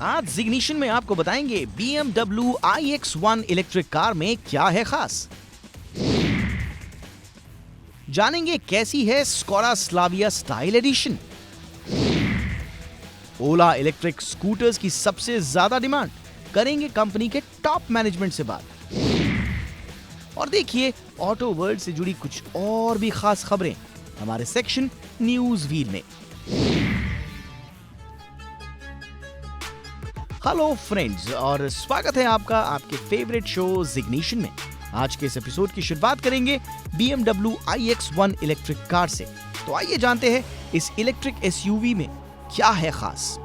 आज जिग्निशन में आपको बताएंगे BMW iX1 इलेक्ट्रिक कार में क्या है खास। जानेंगे कैसी है स्कोडा स्लाविया स्टाइल एडिशन। ओला इलेक्ट्रिक स्कूटर्स की सबसे ज्यादा डिमांड, करेंगे कंपनी के टॉप मैनेजमेंट से बात। और देखिए ऑटो वर्ल्ड से जुड़ी कुछ और भी खास खबरें हमारे सेक्शन न्यूज व्हील में। हेलो फ्रेंड्स, और स्वागत है आपका आपके फेवरेट शो जिग्निशन में। आज के इस एपिसोड की शुरुआत करेंगे BMW iX1 इलेक्ट्रिक कार से। तो आइए जानते हैं इस इलेक्ट्रिक एसयूवी में क्या है खास।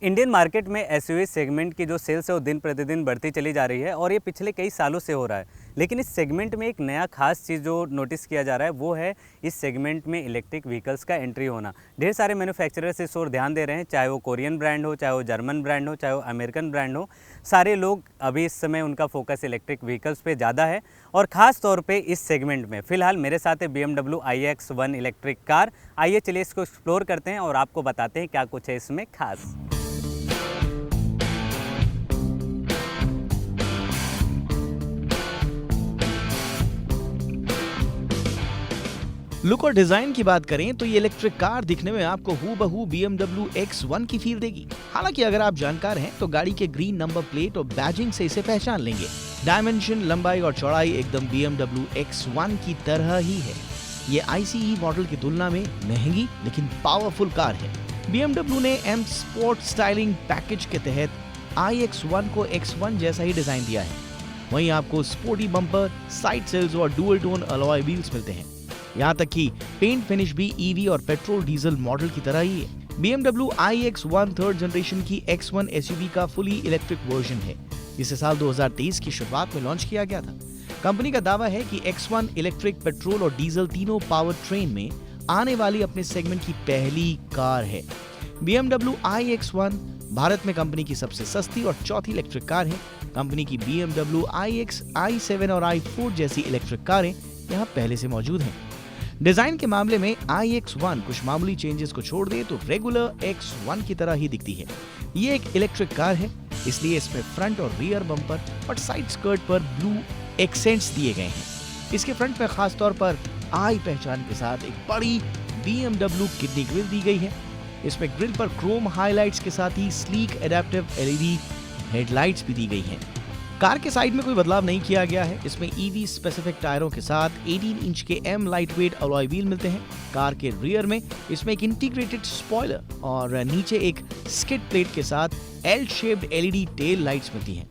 इंडियन मार्केट में एसयूवी सेगमेंट की जो सेल्स है वो दिन प्रतिदिन बढ़ती चली जा रही है और ये पिछले कई सालों से हो रहा है। लेकिन इस सेगमेंट में एक नया खास चीज़ जो नोटिस किया जा रहा है वो है इस सेगमेंट में इलेक्ट्रिक व्हीकल्स का एंट्री होना। ढेर सारे मैन्युफैक्चरर्स इस ओर ध्यान दे रहे हैं, चाहे वो कोरियन ब्रांड हो, चाहे वो जर्मन ब्रांड हो, चाहे वो अमेरिकन ब्रांड हो। सारे लोग अभी इस समय उनका फोकस इलेक्ट्रिक व्हीकल्स पे ज़्यादा है और ख़ास तौर पे इस सेगमेंट में। फ़िलहाल मेरे साथ है BMW iX1 इलेक्ट्रिक कार। आइए चलिए इसको एक्सप्लोर करते हैं और आपको बताते हैं क्या कुछ है इसमें खास। लुक और डिजाइन की बात करें तो ये इलेक्ट्रिक कार दिखने में आपको हूबहू BMW X1 की फील देगी। हालांकि अगर आप जानकार हैं तो गाड़ी के ग्रीन नंबर प्लेट और बैजिंग से इसे पहचान लेंगे। डायमेंशन, लंबाई और चौड़ाई एकदम BMW X1 की तरह ही है। ये ICE मॉडल की तुलना में महंगी लेकिन पावरफुल कार है। BMW ने M स्पोर्ट स्टाइलिंग पैकेज के तहत iX1 को X1 जैसा ही डिजाइन दिया है। वहीं आपको स्पोर्टी बम्पर, साइड सेल्स और डुअल टोन अलॉय व्हील्स मिलते हैं। यहाँ तक कि पेंट फिनिश भी EV और पेट्रोल डीजल मॉडल की तरह ही है। BMW iX1 थर्ड जनरेशन की X1 SUV का फुली इलेक्ट्रिक वर्जन है, जिसे साल 2023 की शुरुआत में लॉन्च किया गया था। कंपनी का दावा है कि X1 इलेक्ट्रिक, पेट्रोल और डीजल तीनों पावर ट्रेन में आने वाली अपने सेगमेंट की पहली कार है। BMW iX1 भारत में कंपनी की सबसे सस्ती और चौथी इलेक्ट्रिक कार है। कंपनी की BMW iX, i7 और i4 जैसी इलेक्ट्रिक कारें यहाँ पहले से मौजूद हैं। डिजाइन के मामले में iX1 कुछ मामूली चेंजेस को छोड़ दे तो रेगुलर X1 की तरह ही दिखती है। ये एक इलेक्ट्रिक कार है, इसलिए इसमें फ्रंट और रियर बम्पर और साइड स्कर्ट पर ब्लू एक्सेंट्स दिए गए हैं। इसके फ्रंट में खास तौर पर आई पहचान के साथ एक बड़ी BMW किडनी ग्रिल दी गई है। इसमें ग्रिल पर क्रोम हाइलाइट्स के साथ ही स्लीक एडेप्टिव LED हेडलाइट्स भी दी गई हैं। कार के साइड में कोई बदलाव नहीं किया गया है। इसमें EV स्पेसिफिक टायरों के साथ 18 इंच के M लाइटवेट अलॉय व्हील मिलते हैं। कार के रियर में इसमें एक इंटीग्रेटेड स्पॉइलर और नीचे एक स्किड प्लेट के साथ L shaped LED tail lights मिलती हैं।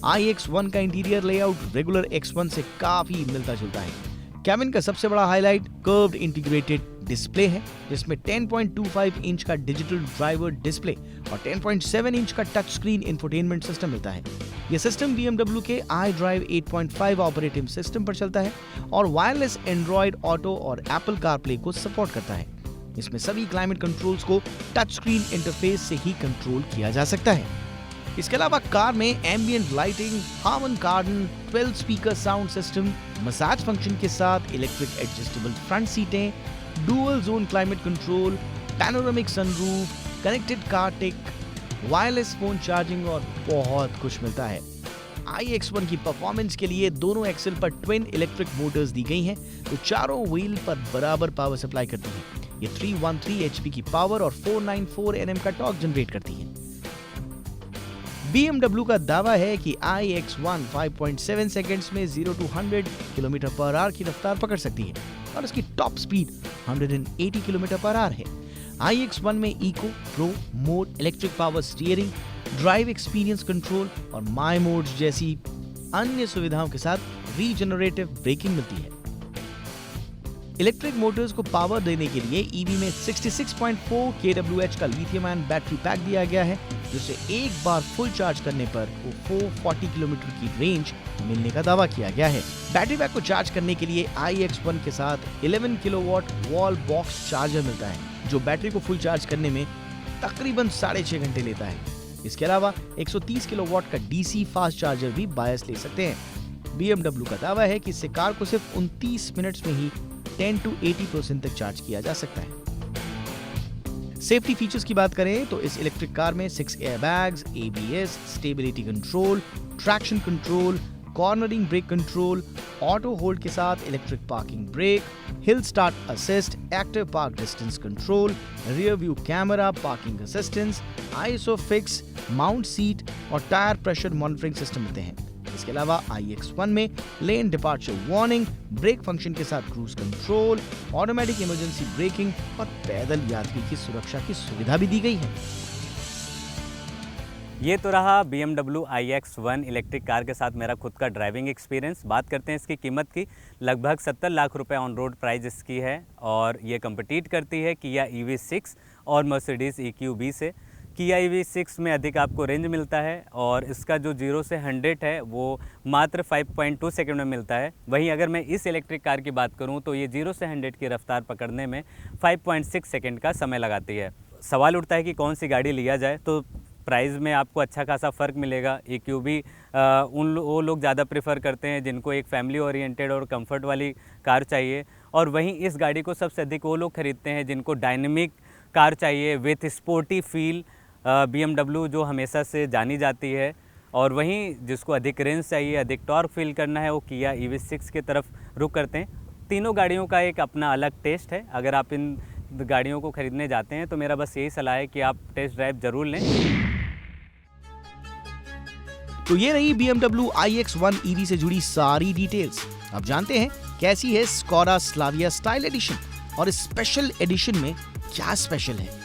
iX1 का इंटीरियर लेआउट रेगुलर X1 से काफी मिलता जुलता है। कैबिन का सबसे बड़ा हाईलाइट कर्व्ड इंटीग्रेटेड डिस्प्ले है, जिसमें 10.25 इंच का डिजिटल ड्राइवर डिस्प्ले और 10.7 इंच का टच स्क्रीन इंफोटेनमेंट सिस्टम मिलता है। यह सिस्टम BMW के iDrive 8.5 ऑपरेटिंग सिस्टम पर चलता है और वायरलेस एंड्रॉयड ऑटो और एप्पल कारप्ले को सपोर्ट करता है। इसमें सभी क्लाइमेट कंट्रोल्स को टच स्क्रीन इंटरफेस से ही कंट्रोल किया जा सकता है। इसके अलावा कार में ambient lighting, Harman Kardon, 12 speaker sound system, massage function के साथ इलेक्ट्रिक एडजस्टेबल फ्रंट सीटें, dual zone climate control, panoramic sunroof, connected car tech, wireless phone charging और बहुत कुछ मिलता है। iX1 की परफॉर्मेंस के लिए दोनों एक्सेल पर ट्विन इलेक्ट्रिक मोटर्स दी गई हैं, जो चारों व्हील पर बराबर पावर सप्लाई करती हैं। ये 313 HP की पावर और 494 Nm का टॉर्क जनरेट करती हैं। BMW का दावा है कि iX1 5.7 सेकंड्स में 0 to 100 km/h की रफ्तार पकड़ सकती है और इसकी टॉप स्पीड 180 km/h है। iX1 में eco, pro, mode, electric power steering, drive experience control और माई मोड्स जैसी अन्य सुविधाओं के साथ रीजनरेटिव ब्रेकिंग मिलती है। इलेक्ट्रिक मोटर्स को पावर देने के लिए EV में 66.4 kWh का लिथियम आयन बैटरी पैक दिया गया है, जिसे एक बार फुल चार्ज करने पर 440 किलोमीटर की रेंज मिलने का दावा किया गया है। बैटरी पैक को चार्ज करने के लिए iX1 के साथ 11 किलोवाट वॉल बॉक्स चार्जर मिलता है, जो बैटरी को फुल चार्ज करने में तकरीबन 6.5 घंटे लेता है। इसके अलावा 130 किलोवाट का DC फास्ट चार्जर भी बायस ले सकते हैं। BMW का दावा है कि इससे कार को सिर्फ 29 मिनट्स में ही 10 to 80% तक चार्ज किया जा सकता है। सेफ्टी फीचर्स की बात करें तो इस इलेक्ट्रिक कार में 6 airbags, ABS, stability control, traction control, cornering brake control, auto hold के साथ electric parking brake, hill start assist, active park distance control, rear view camera, parking assistance, ISO fix, mount seat और tyre pressure monitoring system होते हैं। इसके अलावा iX1 में lane departure warning, brake function के साथ cruise control, automatic emergency braking और पैदल यात्री की सुरक्षा की सुविधा भी दी गई है। ये तो रहा BMW iX1 इलेक्ट्रिक कार के साथ मेरा खुद का ड्राइविंग एक्सपीरियंस। बात करते हैं इसकी कीमत की। लगभग 70 लाख रुपए ऑन रोड प्राइस इसकी है और ये कम्पिटिट करती है किया EV6 और मर्सिडीज़ EQB से। किया EV6 में अधिक आपको रेंज मिलता है और इसका जो 0 से 100 है वो मात्र 5.2 सेकंड में मिलता है। वहीं अगर मैं इस इलेक्ट्रिक कार की बात करूं तो ये 0 से 100 की रफ्तार पकड़ने में 5.6 सेकंड का समय लगाती है। सवाल उठता है कि कौन सी गाड़ी लिया जाए, तो प्राइस में आपको अच्छा खासा फ़र्क मिलेगा। EQB वो लोग ज़्यादा प्रेफर करते हैं जिनको एक फैमिली ओरिएंटेड और कंफर्ट वाली कार चाहिए, और वहीं इस गाड़ी को सबसे अधिक वो लोग खरीदते हैं जिनको डायनेमिक कार चाहिए विथ स्पोर्टी फील, BMW जो हमेशा से जानी जाती है। और वहीं जिसको अधिक रेंज चाहिए, अधिक टॉर्क फील करना है, वो किया EV6 की तरफ रुख करते हैं। तीनों गाड़ियों का एक अपना अलग टेस्ट है। अगर आप इन गाड़ियों को खरीदने जाते हैं तो मेरा बस यही सलाह है कि आप टेस्ट ड्राइव ज़रूर लें। तो ये रही BMW iX1 EV से जुड़ी सारी डिटेल्स। अब जानते हैं कैसी है स्कोडा स्लाविया स्टाइल एडिशन और इस स्पेशल एडिशन में क्या स्पेशल है।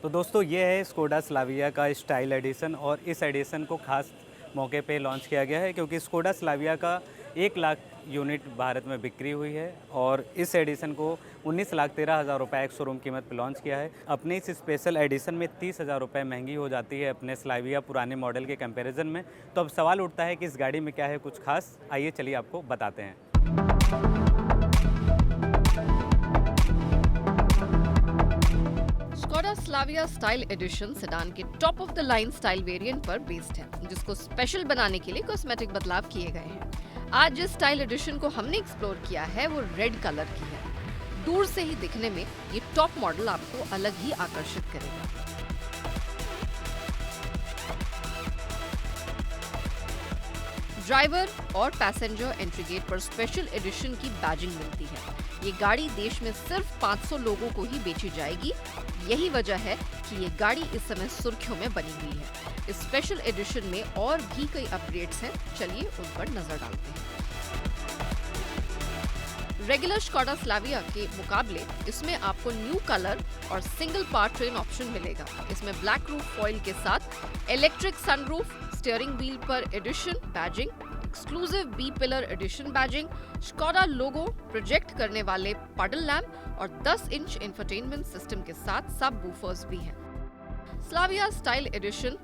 तो दोस्तों ये है स्कोडा स्लाविया का स्टाइल एडिशन और इस एडिशन को खास मौके पे लॉन्च किया गया है क्योंकि स्कोडा स्लाविया का 1 लाख यूनिट भारत में बिक्री हुई है और इस एडिशन को 19,13,000 रुपये एक शोरूम कीमत पे लॉन्च किया है। अपने इस स्पेशल एडिशन में 30,000 रुपये महंगी हो जाती है अपने स्लाविया पुराने मॉडल के कंपैरिजन में। तो अब सवाल उठता है कि इस गाड़ी में क्या है कुछ खास, आइए चलिए आपको बताते हैं। Skoda Slavia style edition sedan के top of the line style variant पर बेस्ड है, जिसको स्पेशल बनाने के लिए कॉस्मेटिक बदलाव किए गए हैं। आज जिस स्टाइल एडिशन को हमने एक्सप्लोर किया है वो रेड कलर की है। दूर से ही दिखने में ये टॉप मॉडल आपको अलग ही आकर्षित करेगा। ड्राइवर और पैसेंजर एंट्री गेट पर स्पेशल एडिशन की बैजिंग मिलती है। ये गाड़ी देश में सिर्फ 500 लोगों को ही बेची जाएगी। यही वजह है कि ये गाड़ी इस समय सुर्खियों में बनी हुई है। इस स्पेशल एडिशन में और भी कई अपग्रेड्स हैं, चलिए उन पर नजर डालते हैं। रेगुलर स्कोडा स्लाविया के मुकाबले इसमें आपको न्यू कलर और सिंगल पार्ट ट्रेन ऑप्शन मिलेगा। इसमें ब्लैक रूफ फॉइल के साथ इलेक्ट्रिक सनरूफ, स्टीयरिंग व्हील पर edition badging, exclusive B pillar edition badging, Skoda logo project करने वाले पडल लैम्प और 10 इंच इंफोटेनमेंट सिस्टम के साथ सब वूफर्स भी हैं। Slavia style edition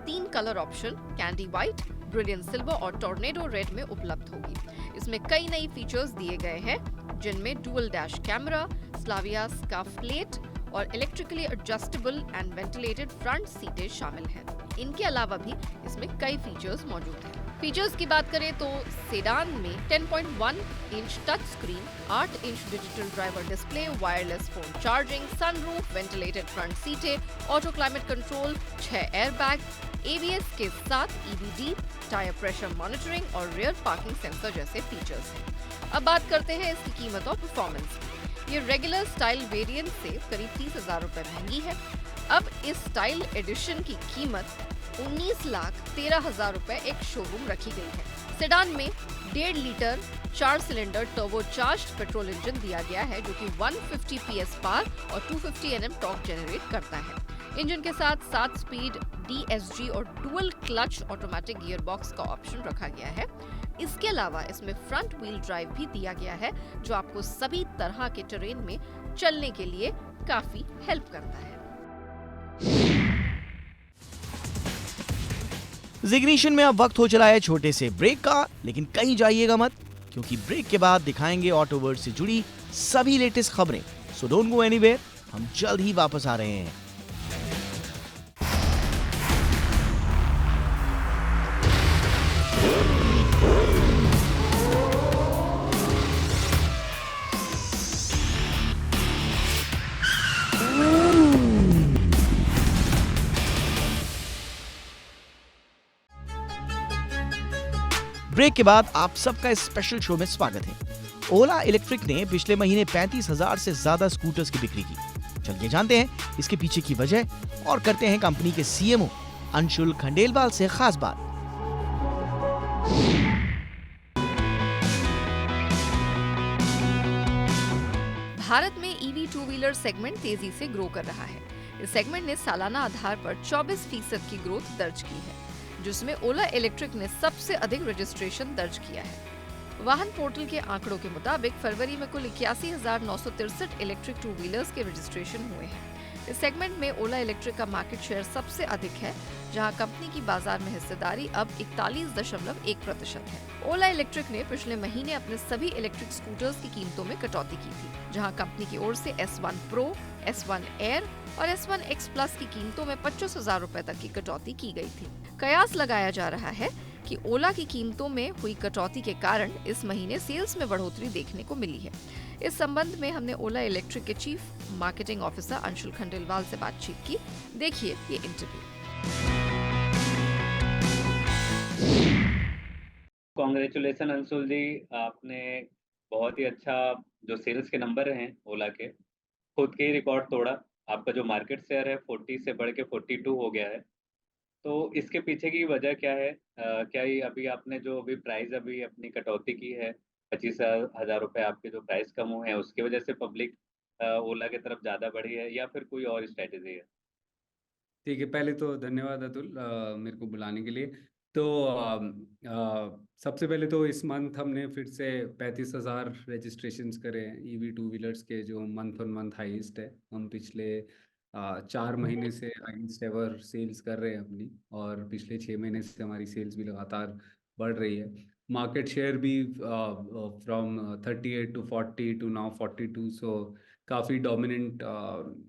3 colour option candy white, brilliant silver और टॉर्नेडो रेड में उपलब्ध होगी। इसमें कई नई फीचर्स दिए गए हैं जिनमें dual dash camera, Slavia scuff plate और electrically adjustable and ventilated front सीटें शामिल हैं। इनके अलावा भी इसमें कई फीचर्स मौजूद हैं। फीचर्स की बात करें तो सेडान में 10.1 inch touch screen, 8 inch digital driver display, wireless phone charging, sunroof, ventilated front सीटें, auto climate control, 6 airbag, ABS के साथ EBD, टायर प्रेशर मॉनिटरिंग और रियर पार्किंग सेंसर जैसे फीचर्स हैं। अब बात करते हैं इसकी कीमत और परफॉर्मेंस की। ये रेगुलर स्टाइल वेरिएंट से करीब 30,000 रुपए महंगी है। अब इस स्टाइल एडिशन की कीमत 19,13,000 रुपए एक शोरूम रखी गई है। सेडान में 1.5 litre 4 cylinder turbocharged petrol engine दिया गया है जो कि 150 PS पावर और 250 Nm टॉर्क जनरेट करता है। इंजन के साथ 7 स्पीड DSG और dual clutch automatic gear box का ऑप्शन रखा गया है। इसके अलावा इसमें फ्रंट व्हील ड्राइव भी दिया गया है जो आपको सभी तरह के टेरेन में चलने के लिए काफी हेल्प करता है। जिग्निशन में अब वक्त हो चला है छोटे से ब्रेक का, लेकिन कहीं जाइएगा मत क्योंकि ब्रेक के बाद दिखाएंगे ऑटोवर्ड से जुड़ी सभी लेटेस्ट खबरें। सो डोंट गो एनीवेयर, हम जल्द ही वापस आ रहे हैं। ब्रेक के बाद आप सबका इस स्पेशल शो में स्वागत है। ओला इलेक्ट्रिक ने पिछले महीने 35,000 से ज्यादा स्कूटर्स की बिक्री की। चलिए जानते हैं इसके पीछे की वजह और करते हैं कंपनी के सीएमओ अंशुल खंडेलवाल से खास बात। भारत में ईवी टू व्हीलर सेगमेंट तेजी से ग्रो कर रहा है। इस सेगमेंट ने सालाना आधार पर 24% की ग्रोथ दर्ज की है, जिसमें ओला इलेक्ट्रिक ने सबसे अधिक रजिस्ट्रेशन दर्ज किया है। वाहन पोर्टल के आंकड़ों के मुताबिक फरवरी में कुल 81,963 इलेक्ट्रिक टू व्हीलर्स के रजिस्ट्रेशन हुए हैं। इस सेगमेंट में ओला इलेक्ट्रिक का मार्केट शेयर सबसे अधिक है, जहां कंपनी की बाजार में हिस्सेदारी अब 41.1% है। ओला इलेक्ट्रिक ने पिछले महीने अपने सभी इलेक्ट्रिक स्कूटर्स की कीमतों में कटौती की थी, जहां कंपनी की ओर से S1 Pro, S1 Air और S1 X Plus की कीमतों में 25,000 रुपए तक की कटौती की गई थी। कयास लगाया जा रहा है कि ओला की कीमतों में हुई कटौती के कारण इस महीने सेल्स में बढ़ोतरी देखने को मिली है। इस संबंध में हमने ओला इलेक्ट्रिक के chief marketing officer Anshul Khandelwal से बातचीत की। देखिए ये इंटरव्यू। कॉन्ग्रेचुलेसन अंशुल जी, आपने बहुत ही अच्छा जो सेल्स के नंबर हैं ओला के, खुद के ही रिकॉर्ड तोड़ा। आपका जो मार्केट शेयर है 40 से बढ़ के 42 हो गया है। तो इसके पीछे की वजह क्या है? क्या ये अभी आपने जो अभी प्राइस अभी अपनी कटौती की है, 25,000 रुपए आपके जो प्राइस कम हुए हैं, उसकी वजह से पब्लिक ओला की तरफ ज़्यादा बढ़ी है या फिर कोई और स्ट्रैटेजी है? ठीक है, पहले तो धन्यवाद अतुल मेरे को बुलाने के लिए। तो सबसे पहले तो इस मंथ हमने फिर से 35,000 रजिस्ट्रेशंस करे हैं ईवी टू व्हीलर्स के, जो मंथ ऑन मंथ हाईएस्ट है। हम पिछले 4 महीने से हाईएस्ट एवर सेल्स कर रहे हैं अपनी, और पिछले 6 महीने से हमारी सेल्स भी लगातार बढ़ रही है। मार्केट शेयर भी फ्रॉम 38 to 40 to now 42, सो काफ़ी डोमिनेंट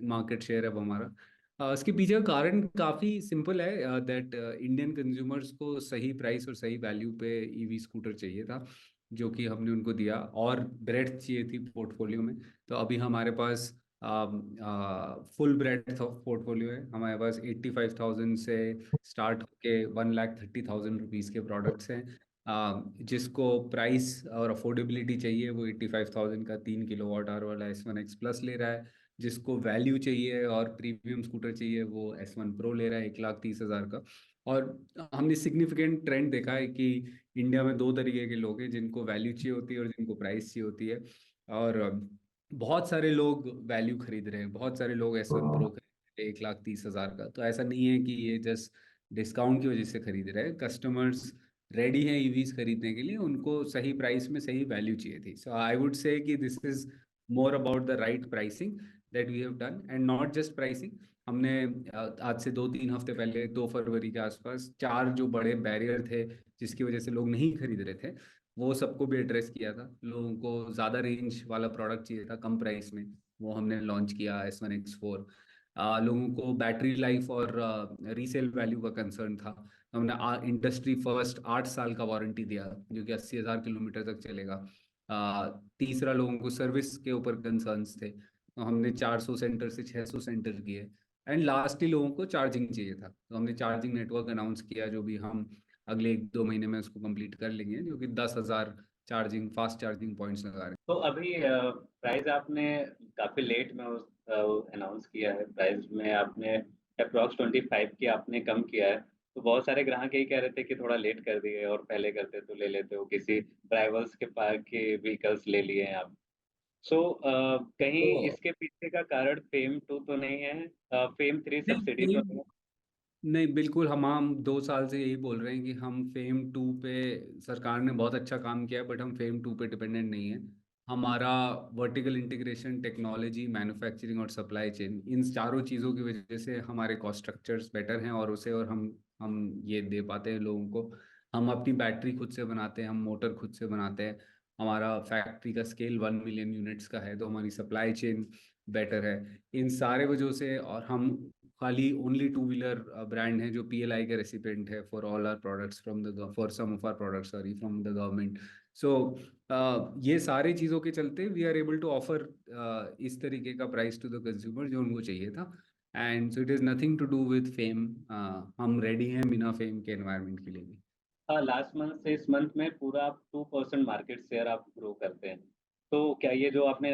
मार्केट शेयर है अब हमारा। इसके पीछे का कारण काफ़ी सिंपल है, दैट इंडियन कंज्यूमर्स को सही प्राइस और सही वैल्यू पे ईवी स्कूटर चाहिए था, जो कि हमने उनको दिया, और ब्रेड्थ चाहिए थी पोर्टफोलियो में। तो अभी हमारे पास फुल ब्रेड्थ ऑफ पोर्टफोलियो है। हमारे पास 85,000 से स्टार्ट होके 1,30,000 रुपीज़ के प्रोडक्ट्स हैं। जिसको प्राइस और अफोर्डेबिलिटी चाहिए वो 85,000 का 3 किलोवाट आवर वाला S1 X Plus ले रहा है। जिसको वैल्यू चाहिए और प्रीमियम स्कूटर चाहिए वो S1 Pro ले रहा है 1,30,000 का। और हमने सिग्निफिकेंट ट्रेंड देखा है कि इंडिया में दो तरीके के लोग हैं, जिनको वैल्यू चाहिए होती है और जिनको प्राइस चाहिए होती है। और बहुत सारे लोग वैल्यू खरीद रहे हैं, बहुत सारे लोग S1 Pro खरीद रहे हैं 1,30,000 का। तो ऐसा नहीं है कि ये जस्ट डिस्काउंट की वजह से खरीद रहे हैं। कस्टमर्स रेडी हैं ईवीज खरीदने के लिए, उनको सही प्राइस में सही वैल्यू चाहिए थी। सो आई वुड से कि this is more about the right pricing that we have done, and not just pricing. हमने आज से 2-3 हफ्ते पहले 2 फरवरी के आसपास 4 जो बड़े बैरियर थे जिसकी वजह से लोग नहीं खरीद रहे थे, वो सबको भी एड्रेस किया था। लोगों को ज़्यादा रेंज वाला प्रोडक्ट चाहिए था कम प्राइस में, वो हमने लॉन्च किया S1 X4। लोगों को बैटरी लाइफ और रीसेल वैल्यू का कंसर्न था। हमने इंडस्ट्री फर्स्ट 8 साल का वारंटी दिया, जो कि 80,000 किलोमीटर तक चलेगा। तीसरा, लोगों को सर्विस के ऊपर कंसर्न्स थे, तो हमने 400 सेंटर से 600 सेंटर किए। एंड लास्टली लोगों को चार्जिंग चाहिए था, तो हमने चार्जिंग नेटवर्क अनाउंस किया, जो भी हम अगले 1-2 महीने में उसको कंप्लीट कर लेंगे, जो कि 10,000 फास्ट चार्जिंग पॉइंट्स लगा रहे हैं। तो अभी प्राइस आपने काफ़ी लेट में उस अनाउंस किया है। प्राइस में आपने अप्रॉक्स 25 की आपने कम किया है। तो बहुत सारे ग्राहक यही कह रहे थे कि थोड़ा लेट कर दिए और पहले करते तो ले लेते हो, किसी ड्राइवर्स के पास के व्हीकल्स ले लिए हैं आप। सो कहीं तो इसके पीछे का कारण फेम 2 तो नहीं है? फेम 3 नहीं सब्सिडी तो नहीं नहीं है? नहीं, बिल्कुल। हम 2 साल से यही बोल रहे हैं कि हम फेम 2 पे, सरकार ने बहुत अच्छा काम किया है, बट हम फेम 2 पे डिपेंडेंट नहीं है। हमारा वर्टिकल इंटीग्रेशन, टेक्नोलॉजी, मैन्युफैक्चरिंग और सप्लाई चेन, इन चारों चीज़ों की वजह से हमारे कॉस्ट स्ट्रक्चर्स बेटर हैं, और उसे और हम ये दे पाते हैं लोगों को। हम अपनी बैटरी खुद से बनाते हैं, हम मोटर खुद से बनाते हैं। हमारा फैक्ट्री का स्केल 1 मिलियन यूनिट्स का है, तो हमारी सप्लाई चेन बेटर है। इन सारे वजहों से, और हम खाली ओनली टू व्हीलर ब्रांड है जो PLI के रेसिपेंट है for all our products from the for some of our products, sorry, from the government. So ये सारे चीज़ों के चलते we are able to offer इस तरीके का प्राइस टू द कंज्यूमर जो उनको चाहिए था। And so it is nothing to do with FAME. हम रेडी हैं बिना फेम के एनवायरनमेंट के लिए भी। हाँ, लास्ट मंथ से इस मंथ में पूरा आप 2% मार्केट शेयर आप ग्रो करते हैं। तो क्या ये जो आपने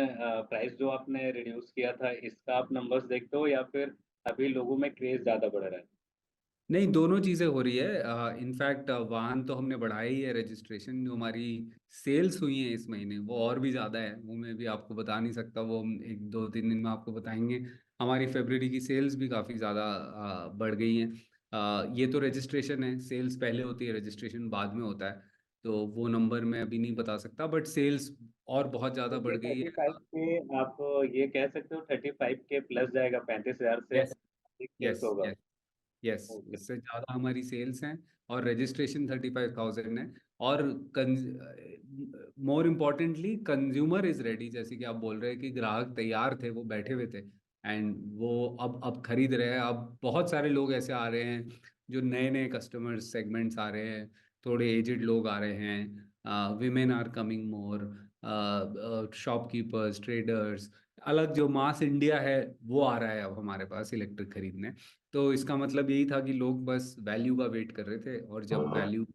प्राइस जो आपने रिड्यूस किया था, इसका आप नंबर्स देखते हो या फिर अभी लोगों में क्रेज़ ज़्यादा बढ़ रहा है? नहीं, दोनों चीज़ें हो रही है। इनफैक्ट वाहन तो हमने बढ़ाया ही है, रजिस्ट्रेशन जो हमारी सेल्स हुई हैं इस महीने वो और भी ज़्यादा है, वो मैं भी आपको बता नहीं सकता, वो हम 1-2-3 दिन में आपको बताएंगे। हमारी फरवरी की सेल्स भी काफ़ी ज़्यादा बढ़ गई हैं। ये तो रजिस्ट्रेशन है, सेल्स पहले होती है, रजिस्ट्रेशन बाद में होता है, तो वो नंबर मैं अभी नहीं बता सकता, बट सेल्स और बहुत ज़्यादा तो बढ़ ये गई है। 35 के आप ये कह सकते हो 35 के प्लस जाएगा, 35,000 से यस, अधिक सेल्स यस, होगा। यस। Yes, okay. उससे ज़्यादा हमारी सेल्स हैं और रजिस्ट्रेशन 35,000 है। और more importantly consumer is ready, जैसे कि आप बोल रहे हैं कि ग्राहक तैयार थे, वो बैठे हुए थे एंड वो अब खरीद रहे हैं। अब बहुत सारे लोग ऐसे आ रहे हैं जो नए नए कस्टमर सेगमेंट्स आ रहे हैं, थोड़े एजड लोग आ रहे हैं, women are coming more, shopkeepers, traders, अलग जो मास इंडिया है वो आ रहा है अब हमारे पास इलेक्ट्रिक खरीदने। तो इसका मतलब यही था कि लोग बस वैल्यू का वेट कर रहे थे और जब वैल्यू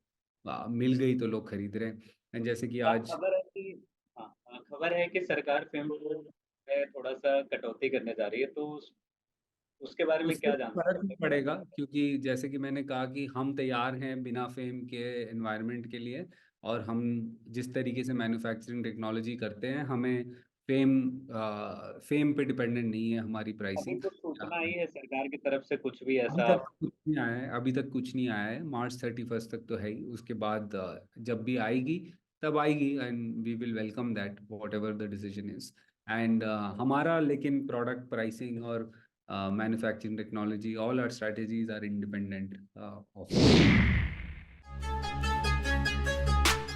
मिल गई तो लोग खरीद रहे हैं। एंड जैसे कि आज खबर है कि खबर है कि सरकार फ़ेम में थोड़ा-सा कटौती करने जा रही है, तो उसके बारे में उससे क्या तो जानते फर्क हो? नहीं पड़ेगा, क्योंकि जैसे कि मैंने कहा कि हम तैयार हैं बिना फेम के एनवायरनमेंट के लिए। और हम जिस तरीके से मैन्युफैक्चरिंग टेक्नोलॉजी करते हैं, हमें फेम फेम पे डिपेंडेंट नहीं है हमारी अभी प्राइसिंग। कुछ सूचना आई है सरकार की तरफ से कुछ भी अभी ऐसा? तक कुछ नहीं आया है, अभी तक कुछ नहीं आया है। मार्च 31 तक तो है ही, उसके बाद जब भी आएगी तब आएगी and we will welcome that whatever the decision is. And हमारा लेकिन प्रोडक्ट प्राइसिंग और manufacturing technology, all our strategies are independent of.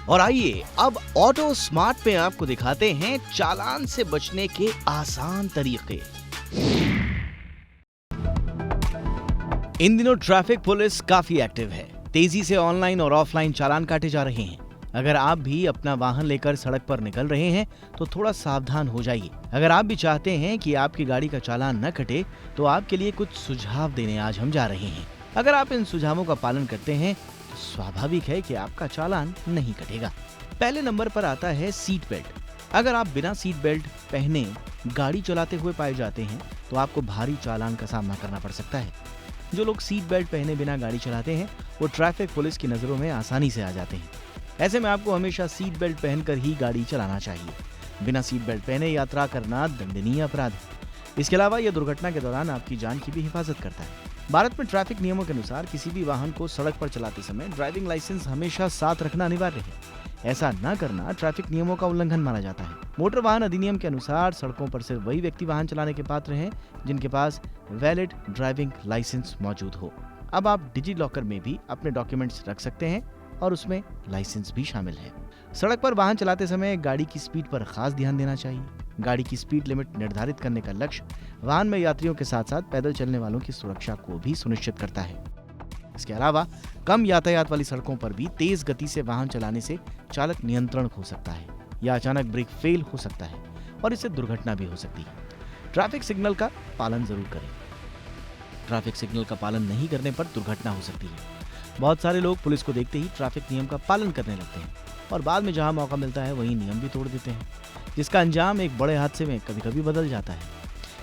और आइए अब ऑटो स्मार्ट पे आपको दिखाते हैं चालान से बचने के आसान तरीके। इन दिनों ट्रैफिक पुलिस काफी एक्टिव है, तेजी से ऑनलाइन और ऑफलाइन चालान काटे जा रहे हैं। अगर आप भी अपना वाहन लेकर सड़क पर निकल रहे हैं तो थोड़ा सावधान हो जाइए। अगर आप भी चाहते हैं कि आपकी गाड़ी का चालान न कटे तो आपके लिए कुछ सुझाव देने आज हम जा रहे हैं। अगर आप इन सुझावों का पालन करते हैं तो स्वाभाविक है कि आपका चालान नहीं कटेगा। पहले नंबर पर आता है सीट बेल्ट। अगर आप बिना सीट बेल्ट पहने गाड़ी चलाते हुए पाए जाते हैं तो आपको भारी चालान का सामना करना पड़ सकता है। जो लोग सीट बेल्ट पहने बिना गाड़ी चलाते हैं वो ट्रैफिक पुलिस की नजरों में आसानी से आ जाते हैं। ऐसे में आपको हमेशा सीट बेल्ट पहनकर ही गाड़ी चलाना चाहिए। बिना सीट बेल्ट पहने यात्रा करना दंडनीय अपराध है। इसके अलावा यह दुर्घटना के दौरान आपकी जान की भी हिफाजत करता है। भारत में ट्रैफिक नियमों के अनुसार किसी भी वाहन को सड़क पर चलाते समय ड्राइविंग लाइसेंस हमेशा साथ रखना अनिवार्य है। ऐसा न करना ट्रैफिक नियमों का उल्लंघन माना जाता है। मोटर वाहन अधिनियम के अनुसार सड़कों पर सिर्फ वही व्यक्ति वाहन चलाने के पात्र हैं जिनके पास वैलिड ड्राइविंग लाइसेंस मौजूद हो। अब आप डिजी लॉकर में भी अपने डॉक्यूमेंट्स रख सकते हैं और उसमें लाइसेंस भी शामिल है। सड़क पर वाहन चलाते समय गाड़ी की स्पीड पर खास ध्यान देना चाहिए। गाड़ी की स्पीड लिमिट निर्धारित करने का लक्ष्य वाहन में यात्रियों के साथ साथ पैदल चलने वालों की सुरक्षा को भी सुनिश्चित करता है। इसके अलावा कम यातायात वाली सड़कों पर भी तेज गति से वाहन चलाने से चालक नियंत्रण खो सकता है या अचानक ब्रेक फेल हो सकता है और इससे दुर्घटना भी हो सकती है। ट्रैफिक सिग्नल का पालन जरूर करें। ट्रैफिक सिग्नल का पालन नहीं करने पर दुर्घटना हो सकती है। बहुत सारे लोग पुलिस को देखते ही ट्रैफिक नियम का पालन करने लगते हैं और बाद में जहां मौका मिलता है वहीं नियम भी तोड़ देते हैं, जिसका अंजाम एक बड़े हादसे में कभी-कभी बदल जाता है।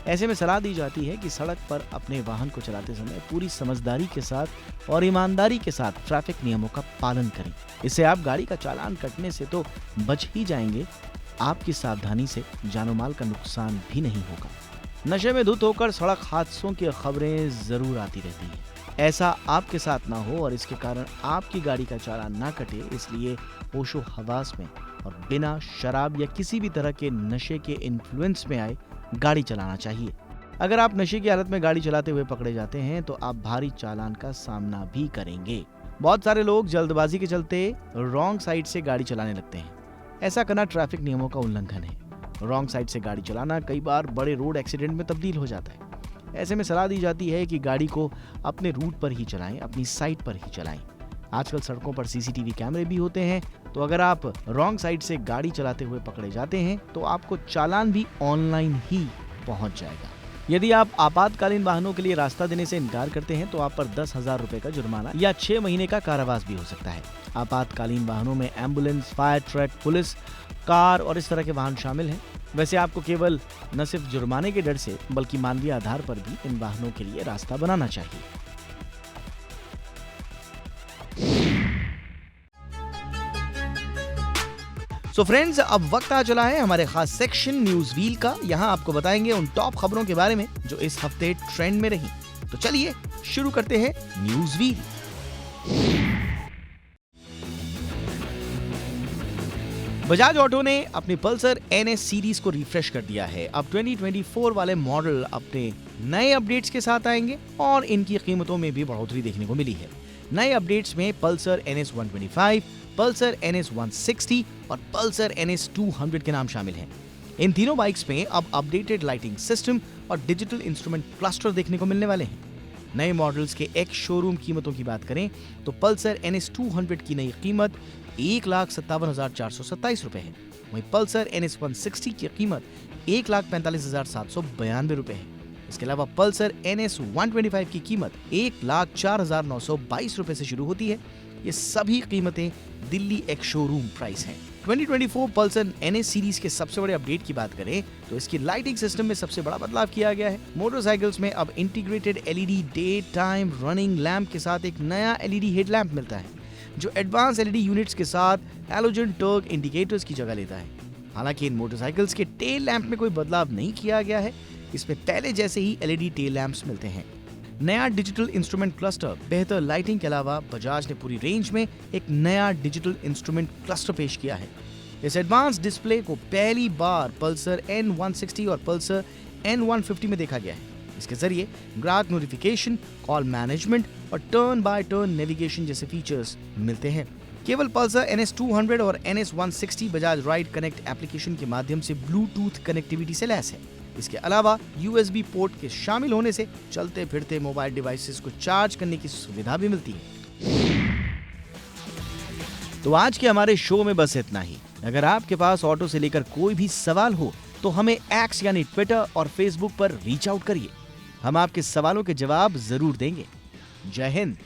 ऐसे में सलाह दी जाती है कि सड़क पर अपने वाहन को चलाते समय पूरी समझदारी के साथ और ईमानदारी के साथ ट्रैफिक नियमों का पालन करें। इससे आप गाड़ी का चालान कटने से तो बच ही जाएंगे, आपकी सावधानी से जानो माल का नुकसान भी नहीं होगा। नशे में धुत होकर सड़क हादसों की खबरें जरूर आती रहती हैं। ऐसा आपके साथ ना हो और इसके कारण आपकी गाड़ी का चालान ना कटे, इसलिए होशो हवास में और बिना शराब या किसी भी तरह के नशे के इन्फ्लुएंस में आए गाड़ी चलाना चाहिए। अगर आप नशे की हालत में गाड़ी चलाते हुए पकड़े जाते हैं तो आप भारी चालान का सामना भी करेंगे। बहुत सारे लोग जल्दबाजी के चलते रॉन्ग साइड से गाड़ी चलाने लगते हैं। ऐसा करना ट्रैफिक नियमों का उल्लंघन है। रॉन्ग साइड से गाड़ी चलाना कई बार बड़े रोड एक्सीडेंट में तब्दील हो जाता है। ऐसे में सलाह दी जाती है कि गाड़ी को अपने रूट पर ही चलाएं, अपनी साइड पर ही चलाएं। आजकल सड़कों पर सीसीटीवी कैमरे भी होते हैं, तो अगर आप रॉन्ग साइड से गाड़ी चलाते हुए पकड़े जाते हैं तो आपको चालान भी ऑनलाइन ही पहुंच जाएगा। यदि आप आपातकालीन वाहनों के लिए रास्ता देने से इनकार करते हैं तो आप पर 10,000 रुपए का जुर्माना या 6 महीने का कारावास भी हो सकता है। आपातकालीन वाहनों में ambulance, fire truck, police, car और इस तरह के वाहन शामिल हैं। वैसे आपको केवल न सिर्फ जुर्माने के डर से बल्कि मानवीय आधार पर भी इन वाहनों के लिए रास्ता बनाना चाहिए। सो फ्रेंड्स, अब वक्त आ चला है हमारे खास सेक्शन न्यूज व्हील का। यहाँ आपको बताएंगे उन टॉप खबरों के बारे में जो इस हफ्ते ट्रेंड में रही। तो चलिए शुरू करते हैं न्यूज व्हील। बजाज ऑटो ने अपनी पल्सर NS सीरीज को रिफ्रेश कर दिया है। अब 2024 वाले मॉडल अपने नए अपडेट्स के साथ आएंगे और इनकी कीमतों में भी बढ़ोतरी देखने को मिली है। नए अपडेट्स में पल्सर NS 125, पल्सर NS 160 और पल्सर NS 200 के नाम शामिल हैं। इन तीनों बाइक्स में अब अपडेटेड लाइटिंग सिस्टम और डिजिटल इंस्ट्रूमेंट क्लस्टर देखने को मिलने वाले हैं। नए मॉडल्स के एक्स शोरूम कीमतों की बात करें तो पल्सर NS 200 की नई कीमत 1,57,427 रुपए है। वहीं पल्सर NS 160 की कीमत 1,45,792 रुपए है। इसके अलावा पल्सर NS 125 की कीमत 1,04,922 रुपए से शुरू होती है। ये सभी कीमतें दिल्ली एक्स शोरूम प्राइस हैं। 2024 पल्सर NS सीरीज के सबसे बड़े अपडेट की बात करें तो इसकी लाइटिंग सिस्टम में सबसे बड़ा बदलाव किया गया है। मोटरसाइकिल्स में अब integrated LED day time running lamp के साथ एक नया LED हेडलैम्प मिलता है जो एडवांस LED यूनिट्स के साथ हैलोजन टर्क इंडिकेटर्स की जगह लेता है। हालांकि इन मोटरसाइकिल्स के टेल लैंप में कोई बदलाव नहीं किया गया है। इसमें पहले जैसे ही LED टेल लैंप्स मिलते हैं। नया डिजिटल इंस्ट्रूमेंट क्लस्टर, बेहतर लाइटिंग के अलावा बजाज ने पूरी रेंज में एक नया डिजिटल इंस्ट्रूमेंट क्लस्टर पेश किया है। इस एडवांस डिस्प्ले को पहली बार पल्सर N160 और पल्सर N150 में देखा गया है। इसके जरिए ग्राहक नोटिफिकेशन, कॉल मैनेजमेंट और टर्न बाय टर्न नेविगेशन जैसे फीचर्स मिलते हैं। केवल पल्सर NS 200 और NS 160 Bajaj ride connect application के माध्यम से ब्लूटूथ कनेक्टिविटी से लैस है। इसके अलावा USB पोर्ट के शामिल होने से चलते फिरते मोबाइल डिवाइसेस को चार्ज करने की सुविधा भी मिलती है। तो आज के हमारे शो में बस इतना ही। अगर आपके पास ऑटो से लेकर कोई भी सवाल हो तो हमें एक्स यानी ट्विटर और फेसबुक पर रीच आउट करिए। हम आपके सवालों के जवाब जरूर देंगे। जय हिंद।